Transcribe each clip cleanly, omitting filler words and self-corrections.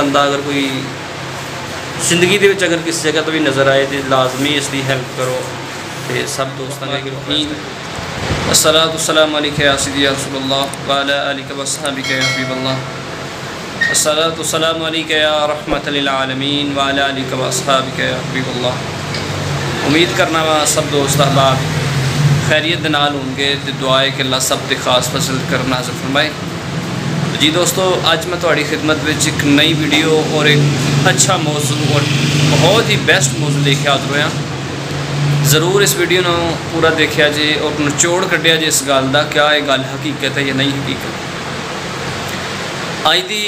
बंदा अगर कोई जिंदगी दे विच अगर किसी जगह तो भी नज़र आए तो लाजमी इसकी हेल्प करो। तो सब दोस्तों का अस्सलातु वस्सलामु अलैका या सय्यदी या रसूलल्लाह व अला आलिका व अस्हाबिका या हबीबल्लाह। अस्सलातु वस्सलामु अलैका या रहमतल लिल आलमीन व अला आलिका व अस्हाबिका या हबीबल्लाह। उम्मीद करना वा सब दोस्त अहबाब खैरियत दे नाल होंगे तो दुआ है कि अल्लाह सब ते खास फजल कर नाज़िल फरमाए। जी दोस्तों, अज मैं तुहाड़ी खिदमत में एक नई वीडियो और एक अच्छा मौजू और बहुत ही बेस्ट मौजू लेके हाज़र होया। ज़रूर इस वीडियो को पूरा देखा जे और निचोड़ कढ़िया जे इस गल का क्या ये गल हकीकत है या नहीं हकीकत। अज की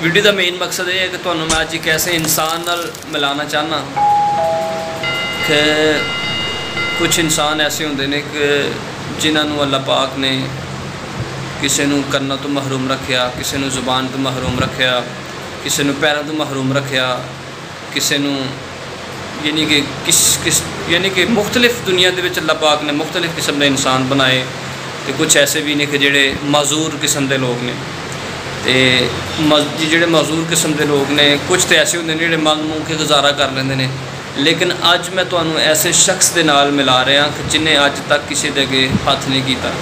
वीडियो का मेन मकसद ये है कि तुहानू मैं अज एक ऐसे इंसान नाल मिलाना चाहना कि कुछ इंसान ऐसे होंदे ने कि जिन्होंने अल्लाह पाक ने किसी नू करना तो महरूम रखा, किसी नू जुबान तो महरूम रखा, किसी नू पैरों तो महरूम रखा, किसी नू यानी कि मुख्तलिफ दुनिया के अल्लाह पाक ने मुख्तलिफ किस्म के इंसान बनाए। तो कुछ ऐसे भी ने कि जेड़े मजूर किस्म के लोग ने, तो जेड़े मजूर किस्म के लोग ने कुछ तो ऐसे होंदे ने जेड़े मंग मूंग के गुजारा कर लेंदे ने। लेकिन अज मैं तुहानू ऐसे शख्स के नाल मिला रहा कि जिन्हें अज तक किसी दे अगे हथ नहीं किया।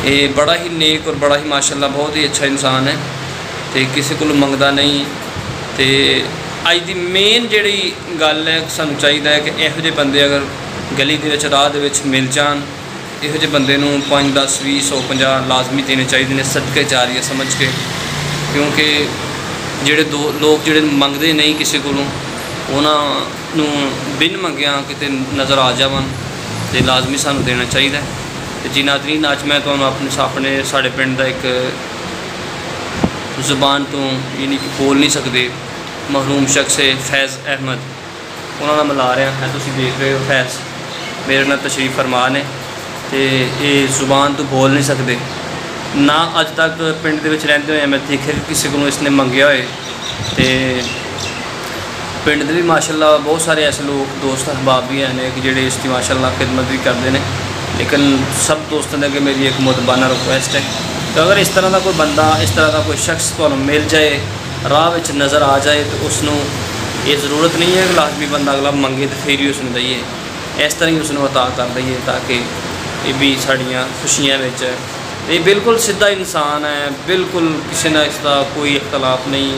ये बड़ा ही नेक और बड़ा ही माशाअल्लाह बहुत ही अच्छा इंसान है, तो किसी को मंगदा नहीं। तो अज की मेन जी गल है सानू चाहिए है कि इहो जे बंदे अगर गली के राह दे विच मिल जान, इहो जे बंदे नूं 5, 10, 20, 100, 50 लाजमी देने चाहिए ने सदके जारिया समझ के। क्योंकि जेड़े दो लोग जेड़े मंगते नहीं किसी को उन्होंने बिन मंगिया किते नज़र आ जावन तो लाजमी सानू देना चाहिए। तो जी नाज़रीन, अज मैं तुहानू अपने साढ़े पिंड का एक जुबान तो यानी कि बोल नहीं सकते महरूम शख्स है फैज़ अहमद, उन्होंने मिला रहा है। तुम देख रहे हो फैज़ मेरे नाल तशरीफ फरमा ने, तो ये जुबान तो बोल नहीं सकते ना। अज तक पिंड दे विच रहिंदे होए मैं देखिया कि किसी को इसने मंगया होए। तो पिंड दे भी माशाअल्लाह बहुत सारे ऐसे लोग दोस्त अहबाब भी हैं कि जेड़े इसकी माशाअल्लाह खिदमत भी करते हैं। लेकिन सब दोस्तों के मेरी एक मुतबाना रिक्वेस्ट है कि अगर इस तरह का कोई बंदा, इस तरह का कोई शख्स तुहानू मिल जाए, राह में नज़र आ जाए, तो उसनू ये ज़रूरत नहीं है कि लाजमी बंदा अगला मंगे तो फिर ही उसनू दईए। इस तरह ही उसनू अता कर दईए ताकि ये भी साड़ियाँ खुशियाँ में। ये बिल्कुल सीधा इंसान है, बिल्कुल किसी ना इसका कोई इख्तलाफ नहीं।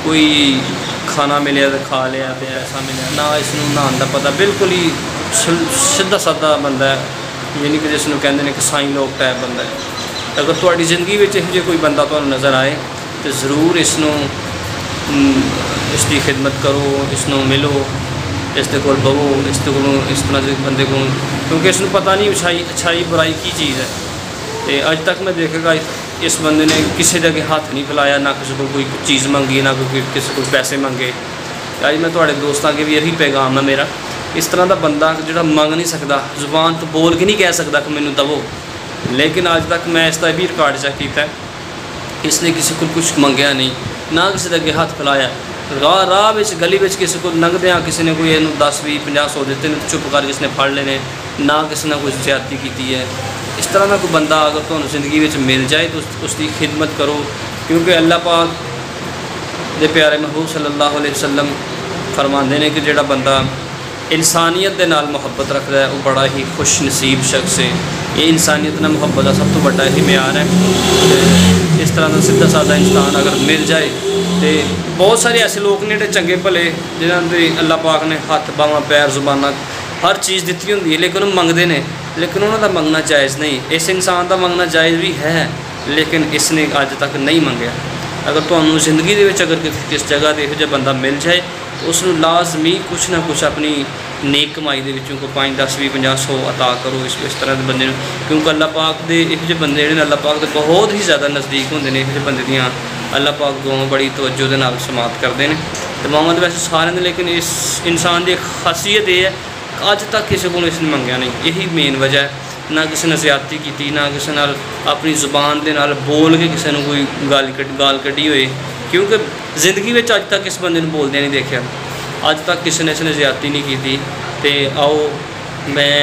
कोई खाना मिले तो खा लिया, तो ऐसा मिले ना इसनू नहाने का पता, बिल्कुल ही सीधा साधा बंदा है। यानी कि जिसनू कहते हैं कि साईं लोग टाइप बंदा है। अगर तुहाड़ी ज़िंदगी में इहो जिहा कोई बंदा तुहानू नज़र आए तो ज़रूर इसनू इसकी खिदमत करो, इसनू मिलो, इसके कोल बवो, इसके को इस तरह के बंदे को, क्योंकि इसनू पता नहीं अच्छाई बुराई की चीज़ है। तो अज तक मैं देखेगा इस बंदे ने किसी के हाथ नहीं फैलाया, ना किसी को कोई चीज़ मंगी, ना कोई किसी को पैसे मंगे। अज मैं तुहाड़े दोस्तों के भी यही पैगाम है मेरा, इस तरह का बंदा जो मंग नहीं सकता, जुबान तो बोल के नहीं कह सकता कि मैनू दवो। लेकिन अज तक मैं इसका भी रिकॉर्ड चेक किया, इसने किसी को कुछ मंगया नहीं, ना किसी के अगे हाथ फैलाया। राह गली में किसी को लंघद्या किसी ने कोई इनू 10, 20, 50, 100 दिते तो चुप कर किसी ने फड़ लेने, ना किसी ने कोई ज्यादती की है। इस तरह का कोई बंदा अगर तुहानू जिंदगी में मिल जाए तो उसकी खिदमत करो। क्योंकि अल्लाह पाक दे प्यारे महबूब सल्लल्लाहु अलैहि वसल्लम फरमाते हैं कि जोड़ा बंदा इंसानियत के नाल मुहब्बत रखता है वो बड़ा ही खुश नसीब शख्स है। ये इंसानियत नाल मुहब्बत का सब तो बड़ा ही म्यार है। इस तरह का सीधा साधा इंसान अगर मिल जाए तो बहुत सारे ऐसे लोग ने जो चंगे भले जिन्होंने अल्लाह पाक ने हथ बावां पैर जुबाना हर चीज़ दी होंगी है, लेकिन वो मंगते हैं, लेकिन उन्होंने मंगना जायज़ नहीं। इस इंसान का मंगना जायज़ भी है, लेकिन इसने अज तक नहीं मंगया। अगर तुहानू जिंदगी दे विच अगर किस जगह पर इहो जिहा बंदा मिल जाए तो उसनू लाजमी कुछ ना कुछ अपनी नेक कमाई के विचों को 5, 10, 20, 50, 100 अता करो इस तरह के बंदे। क्योंकि अल्लाह पाक के इहो जिहे बंदे जिहड़े अल्लाह पाक के बहुत ही ज़्यादा नज़दीक होंदे ने। इहो जिहे बंदे दियां अल्लाह पाक दुआवां बड़ी तवज्जो दे नाल समात करते हैं। दुआवां तो वैसे सारे ने, लेकिन इस इंसान की खासियत यह है अज तक किसी को इसने मंगया नहीं। यही मेन वजह है, ना किसी ने ज्यादती की, ना किसी नाल अपनी जुबान के नाल बोल के किसी ने कोई गाल कढ़ी होए। क्योंकि जिंदगी में अज तक इस बंदे बोलदे नहीं देखा, अज तक किसी ने इसने ज्यादती नहीं की। तो आओ मैं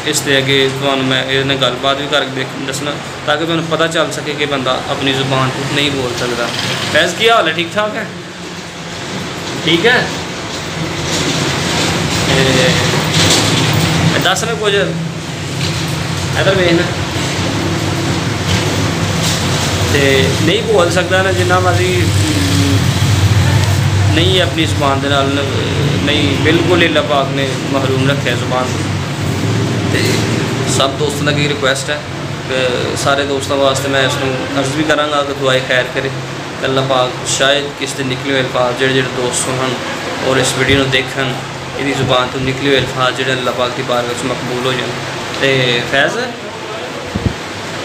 इस ते अगे तुहानूं मैं इहदे नाल गलबात भी करके दसना ताकि तुहानूं पता चल सके कि बंदा अपनी जुबान तो नहीं बोल सकता। फैज़ की हाल है? ठीक ठाक है? ठीक है? दस में कुछ इधर वेखना तो नहीं बोल सकता ना, जिन्ना मर्जी नहीं अपनी जुबान के नाल नहीं, बिल्कुल अल्लाह पाक ने महरूम रखे जुबान तो। सब दोस्तों की रिक्वेस्ट है, सारे दोस्तों वास्ते मैं इसनूं अर्ज़ भी कराँगा कि दुआए खैर करे। अल्लाह पाक शायद किस दिन निकले हुए अल्फाज जेह्ड़े दोस्त सुनन और इस वीडियो को देखन, इहदी जुबान तो निकले हुए अल्फाज जेह्ड़े अल्लाह पाक की बारगाह में मकबूल हो जाए। तो फैज़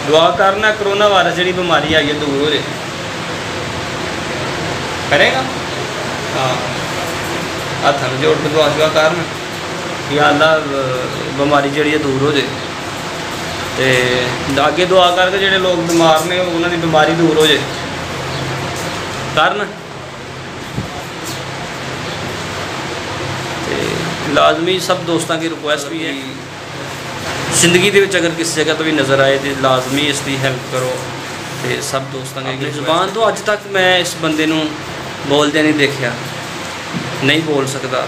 दुआ करना करोना वायरस जी बीमारी आई है दूर हो जाए, करेगा? हाँ, हथ में जोड़ के दुआ शुआ करना कि अल्लाह बीमारी जी दूर हो जाए। तो अगे दुआ करके जोड़े लोग बीमार ने उन्होंने बीमारी दूर हो जाए करना। लाजमी सब दोस्तों की रिक्वेस्ट भी है, जिंदगी के अगर किसी जगह तो भी नज़र आए तो लाजमी इसकी हेल्प करो। तो सब दोस्तों की जुबान तो अज तक मैं इस बंदे नूं बोलदे नहीं देखा, नहीं बोल सकता।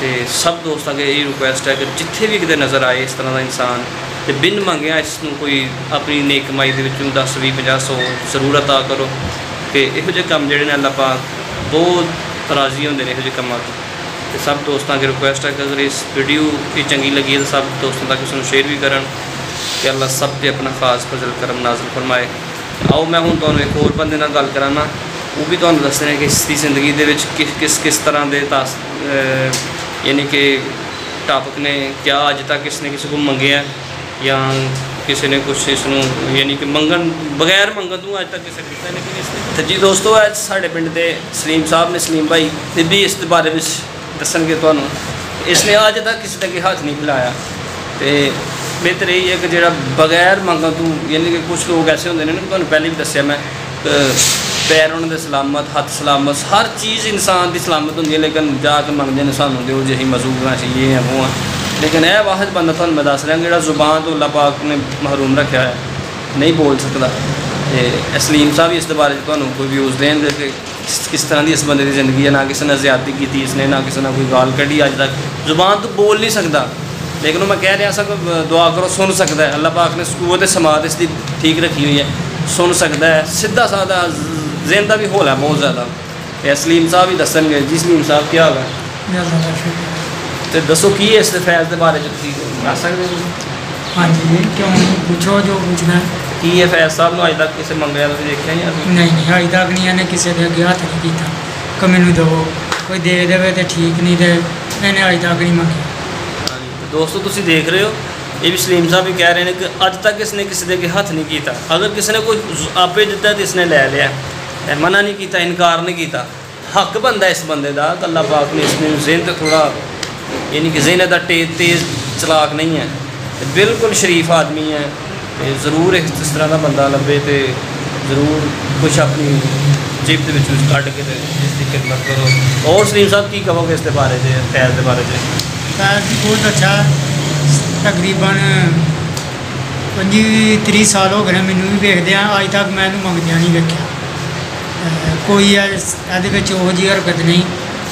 तो सब दोस्तों की यही रिक्वेस्ट है कि जिथे भी किते नज़र आए इस तरह का इंसान तो बिन मंगिया इसनूं कोई अपनी नेक कमाई के 10 20 50 100 जरूर अता करो कि इहो जे काम जिहड़े ने अल्लाह पाक बहुत राजी होंदे ने इहो जे कामां तो। तो सब दोस्तों की रिक्वेस्ट है कि अगर इस वीडियो की चंगी लगी तो सब दोस्तों तक इसनूं शेयर भी करन कि अल्लाह सब ते अपना खास फजल करम नाज़िल फरमाए। आओ मैं हुण तुहानूं एक होर बंदे नाल गल कराना, वो भी तुहानूं दसदे ने कि इसकी ज़िंदगी दे विच किस तरह के यानी कि टॉपिक ने, क्या अज तक इसने किसी को मंगया या किसी ने कुछ इसनूं यानी कि मंगन बगैर मंगन तू अज तक किसी किया, लेकिन इसने तो जी दोस्तों अज साढ़े पिंड के सलीम साहब ने, सलीम भाई ये भी इस बारे में दसणगे तुहानूं। इसने अज तक किसी तक हाथ नहीं फैलाया। तो बेहतर यही है कि जो बगैर मंगन तू यानी कि कुछ लोग ऐसे होंगे ने, तुहानूं पहले भी दसिया मैं, पैर उन्होंने सलामत, हथ सलामत, हर चीज़ इंसान की सलामत होंगी, लेकिन जाके मंगते हैं सानूं दो जी मजूबा चाहिए है वो है। लेकिन यह वाहद बंदा तुहानूं मैं दस रहा जो जुबान तो अल्लाह पाक ने महरूम रखा है, नहीं बोल सकता। तो सलीम साहब भी इस बारे तुहानूं कोई व्यूज़ देंगे कि किस तरह की इस बंदे की ज़िंदगी है, ना किसी ने ज़्यादती की इसने, ना किसी ने कोई गाल कढ़ी अज तक। जुबान तो बोल नहीं सकता, लेकिन मैं कह रहा सब दुआ करो सुन सकता है। अल्लाह पाक ने कुव्वत समात इसकी ठीक रखी हुई है, सुन सकता है, सीधा साधा ज़हन का भी होल है बहुत ज़्यादा। तो सलीम साहब ही दसणगे। जी सलीम साहब क्या हाल है? तो दसो की है इस फैज़ के बारे दस सकते हो? हाँ जी, क्यों पूछो जो पूछना है। की है फैज़ साहब अज तक किसी मंगया तुसीं देखिया या नहीं अज तक नहीं, इन्हें किसी के अगे हथ नहीं किया कि मैनू दो, कोई दे देवे तो ठीक, नहीं तो इन्हें अज तक नहीं मंगया। हाँ जी, तो दोस्तों तुसीं देख रहे हो, ये भी सलीम साहब भी कह रहे हैं कि अज तक इसने किसी के अगे हथ नहीं किया। अगर किसी ने कोई आपे दिता तो इसने लै लिया, मना नहीं किया, इनकार नहीं किया। हक बनता इस बंदे का, अल्लाह पाक ने इसने ज़हन तो थोड़ा यानी कि ज़हन का तेज़ चलाक नहीं है, बिल्कुल शरीफ आदमी है। तो ज़रूर इस तरह का बंदा लभे तो ज़रूर कुछ अपनी जेब के कट के इसकी खिदमत करो। और सलीम साहब की कहोगे इस बारे में, फैज़ के बारे में? फैज़ बहुत अच्छा, तकरीबन 25-30 साल हो गए मैनू भी वेखदे अज तक मैं मंगदिया नहीं वेख्या। कोई वो जी हरकत नहीं,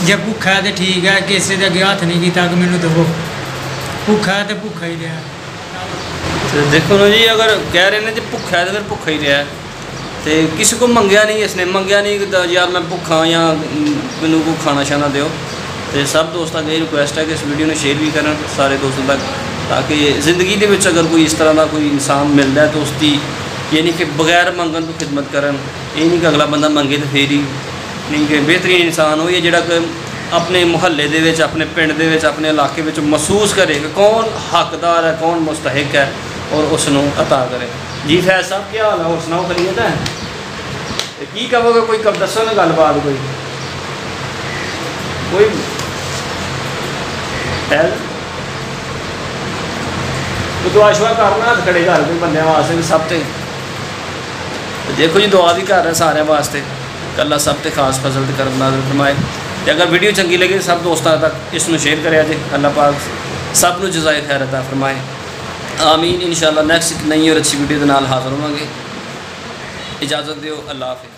जे भुखा है तो ठीक है, किसी के अगे हथ नहीं किया कि मैनू दवो, भुखा है तो भुखा ही रहा। तो देखो ना जी, अगर कह रहे हैं जो भुखा है तो फिर भुखा ही रहा। तो किसी को मंगया नहीं, इसने मंगया नहीं कि यार मैं भुखा या मैनू को खाना शाना दो। तो सब दोस्तों की रिक्वेस्ट है कि इस वीडियो में शेयर भी करें सारे दोस्तों तक, ताकि ज़िंदगी के विच अगर कोई इस तरह का कोई इंसान मिलता है तो उसकी यानी कि बगैर मंगन तो खिदमत करन। ये नहीं कि अगला बंदा मंगे तो फिर ही नहीं, कि बेहतरीन इंसान हो जिहड़ा कि अपने मुहल्ले दे विच, अपने पिंड दे विच, अपने इलाके विच महसूस करे कि कौन हकदार है, कौन मुस्तहिक है, और उसनों अता करे। जी फैज़ साहब क्या हाल है? और सुनाओ खरीद है की कहोगे? कोई कब दसो ना गलबात कोई तो दुआ शुआ करना, हथ खड़े कर कोई बंद वास्ते भी सब ते। देखो जी दुआ भी कर रहे सारे वास्ते, अल्लाह सब ते खास फजल ते करम नाज़िल फरमाए। तो अगर वीडियो चंगी लगे सब दोस्तों तक इसनों शेयर करे जे, अल्लाह पाक सब नूं जज़ाए खैर अता फरमाए। आमीन। इंशाअल्लाह नेक्स्ट एक नई और अच्छी वीडियो के नाल हाज़िर होवांगे। इजाज़त दिओ, अल्लाह हाफ़िज़।